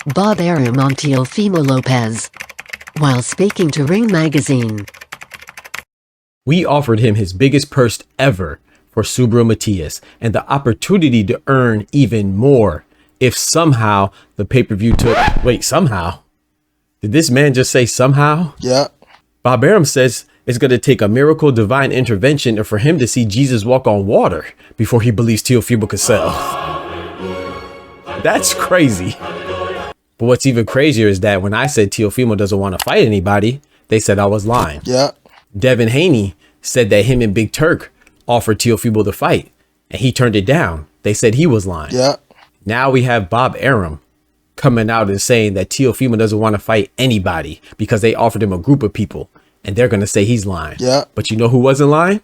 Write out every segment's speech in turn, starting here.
Bob Arum on Teofimo Lopez. While speaking to Ring Magazine, we offered him his biggest purse ever for Subriel Matias and the opportunity to earn even more if somehow the pay-per-view took... Wait, somehow? Did this man just say somehow? Yeah. Bob Arum says it's going to take a miracle divine intervention for him to see Jesus walk on water before he believes Teofimo could sell. That's crazy. But what's even crazier is that when I said Teofimo doesn't want to fight anybody, they said I was lying. Yeah. Devin Haney said that him and Big Turk offered Teofimo the fight and he turned it down. They said he was lying. Yeah. Now we have Bob Arum coming out and saying that Teofimo doesn't want to fight anybody because they offered him a group of people and they're going to say he's lying. Yeah. But you know who wasn't lying?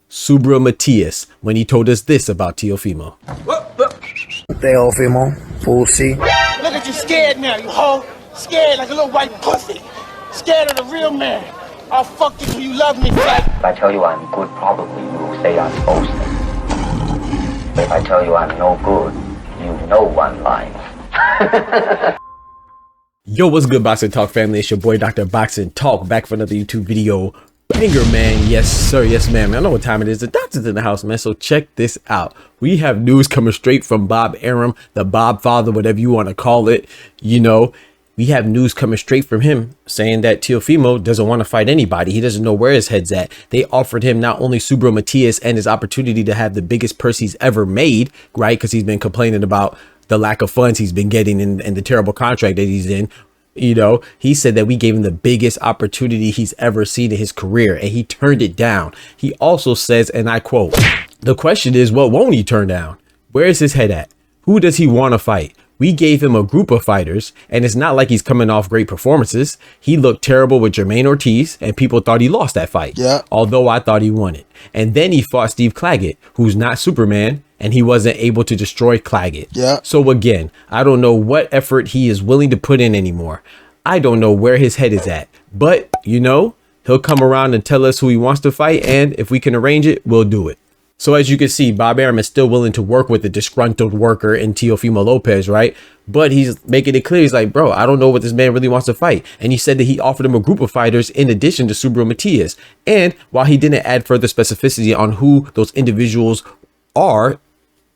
Subriel Matias, when he told us this about Teofimo. Teofimo, pussy. Look at you scared now, you hoe. Scared like a little white pussy. Scared of the real man. I'll fuck you till you love me. If I tell you I'm good, probably you will say I'm boasting. But if I tell you I'm no good, you know I'm lying. Yo, what's good, Boxing Talk family? It's your boy Dr. Boxing Talk, back for another YouTube video. Banger, man. Yes sir, yes ma'am. I know what time it is. The doctor's in the house, man, so check this out. We have news coming straight from Bob Arum, the Bob father, whatever you want to call it. You know, we have news coming straight from him saying that Teofimo doesn't want to fight anybody. He doesn't know where his head's at. They offered him not only Subriel Matias and his opportunity to have the biggest purse he's ever made, right? Because he's been complaining about the lack of funds he's been getting and the terrible contract that he's in. You know, he said that we gave him the biggest opportunity he's ever seen in his career and he turned it down. He also says, and I quote, the question is, what won't he turn down? Where is his head at? Who does he want to fight? We gave him a group of fighters and it's not like he's coming off great performances. He looked terrible with Jermaine Ortiz and people thought he lost that fight. Yeah. Although I thought he won it. And then he fought Steve Claggett, who's not Superman, and he wasn't able to destroy Claggett. Yeah. So again, I don't know what effort he is willing to put in anymore. I don't know where his head is at, but you know, he'll come around and tell us who he wants to fight. And if we can arrange it, we'll do it. So as you can see, Bob Arum is still willing to work with the disgruntled worker in Teofimo Lopez, right? But he's making it clear. He's like, bro, I don't know what this man really wants to fight. And he said that he offered him a group of fighters in addition to Subriel Matias. And while he didn't add further specificity on who those individuals are,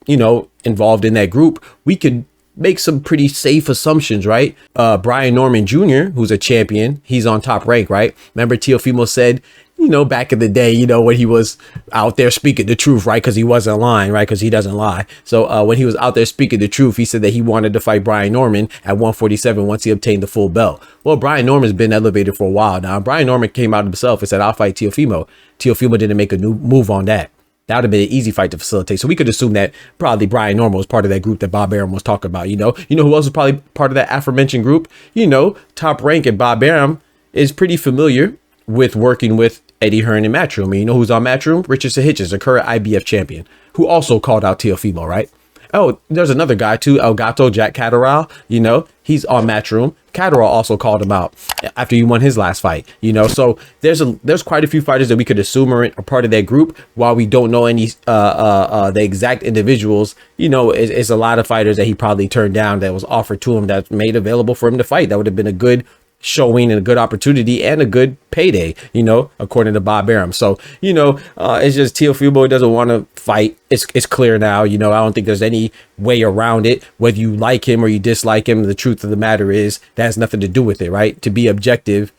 you know, involved in that group, we could make some pretty safe assumptions, right? Brian Norman Jr., who's a champion, he's on Top Rank, right? Remember Teofimo said, you know, back in the day, you know, when he was out there speaking the truth, right? Because he wasn't lying, right? Because he doesn't lie. So when he was out there speaking the truth, he said that he wanted to fight Brian Norman at 147 once he obtained the full belt. Well, Brian Norman's been elevated for a while now. Brian Norman came out himself and said, I'll fight Teofimo. Teofimo didn't make a new move on that. That would have been an easy fight to facilitate. So we could assume that probably Brian Norman was part of that group that Bob Arum was talking about. You know who else was probably part of that aforementioned group? You know, Top Rank and Bob Arum is pretty familiar with working with Eddie Hearn and Matchroom. And you know who's on Matchroom? Richardson Hitchens, a current IBF champion, who also called out Teofimo, right? Oh, there's another guy too, El Gato, Jack Catterall. You know, he's on Matchroom. Catterall also called him out after he won his last fight. You know, so there's quite a few fighters that we could assume are part of that group. While we don't know any the exact individuals, you know, it's a lot of fighters that he probably turned down that was offered to him that's made available for him to fight. That would have been a good showing and a good opportunity and a good payday, you know, according to Bob Arum. So, you know, it's just Teofimo doesn't want to fight. It's clear now. You know, I don't think there's any way around it. Whether you like him or you dislike him, the truth of the matter is that has nothing to do with it, right? To be objective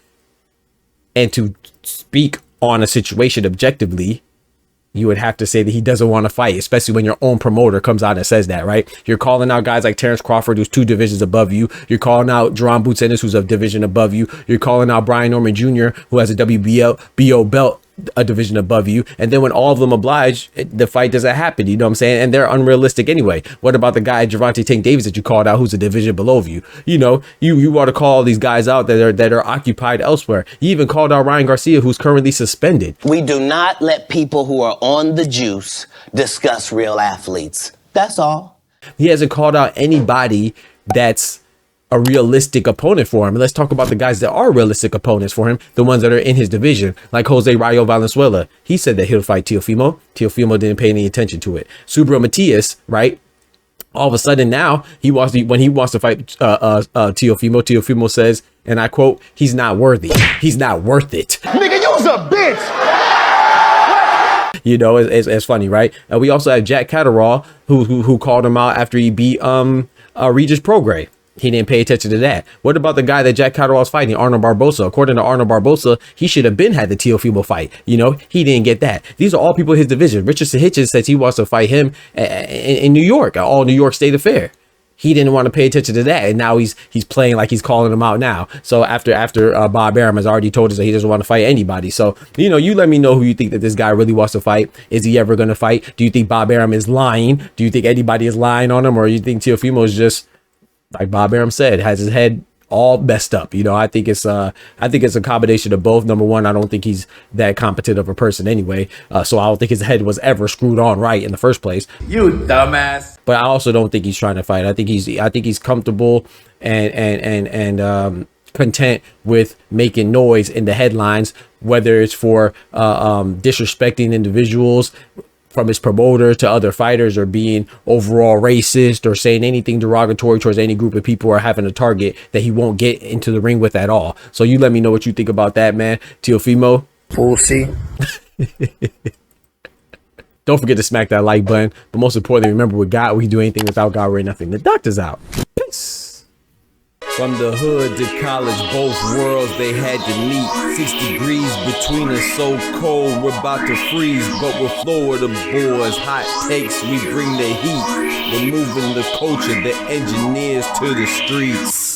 and to speak on a situation objectively, you would have to say that he doesn't want to fight, especially when your own promoter comes out and says that, right? You're calling out guys like Terrence Crawford, who's 2 divisions above you. You're calling out Jerron Boots Ennis, who's a division above you. You're calling out Brian Norman Jr., who has a WBO belt, a division above you. And then when all of them oblige, the fight doesn't happen. You know what I'm saying? And they're unrealistic anyway. What about the guy Gervonta Tank Davis that you called out, who's a division below you? You know, you want to call these guys out that are occupied elsewhere. You even called out Ryan Garcia, who's currently suspended. We do not let people who are on the juice discuss real athletes. That's all. He hasn't called out anybody that's a realistic opponent for him. And let's talk about the guys that are realistic opponents for him, the ones that are in his division, like Jose Rayo Valenzuela. He said that he'll fight Teofimo. Teofimo didn't pay any attention to it. Subriel Matias, right? All of a sudden now when he wants to fight Teofimo says, and I quote, he's not worthy. He's not worth it. Nigga, you was a bitch. You know, it's funny, right? And we also have Jack Catterall who called him out after he beat Regis Prograis. He didn't pay attention to that. What about the guy that Jack Catterall's fighting, Arnold Barbosa? According to Arnold Barbosa, he should have had the Teofimo fight. You know, he didn't get that. These are all people in his division. Richardson Hitchens says he wants to fight him in New York, an all New York State affair. He didn't want to pay attention to that, and now he's playing like he's calling him out now. So after Bob Arum has already told us that he doesn't want to fight anybody. So, you know, you let me know who you think that this guy really wants to fight. Is he ever going to fight? Do you think Bob Arum is lying? Do you think anybody is lying on him, or you think Teofimo is just, like Bob Arum said, has his head all messed up? You know, I think it's a combination of both. Number one, I don't think he's that competent of a person anyway. So I don't think his head was ever screwed on right in the first place. You dumbass. But I also don't think he's trying to fight. I think he's comfortable and content with making noise in the headlines, whether it's for disrespecting individuals from his promoter to other fighters, or being overall racist, or saying anything derogatory towards any group of people, or having a target that he won't get into the ring with at all. So you let me know what you think about that, man. Teofimo, We'll see. don't forget to smack that like button. But most importantly, remember, with God, we do anything. Without God, we're nothing. The doctor's out. Peace. From the hood to college, both worlds they had to meet. 6 degrees between us, so cold we're about to freeze. But we're Florida boys, hot takes, we bring the heat. We're moving the culture, the engineers to the streets.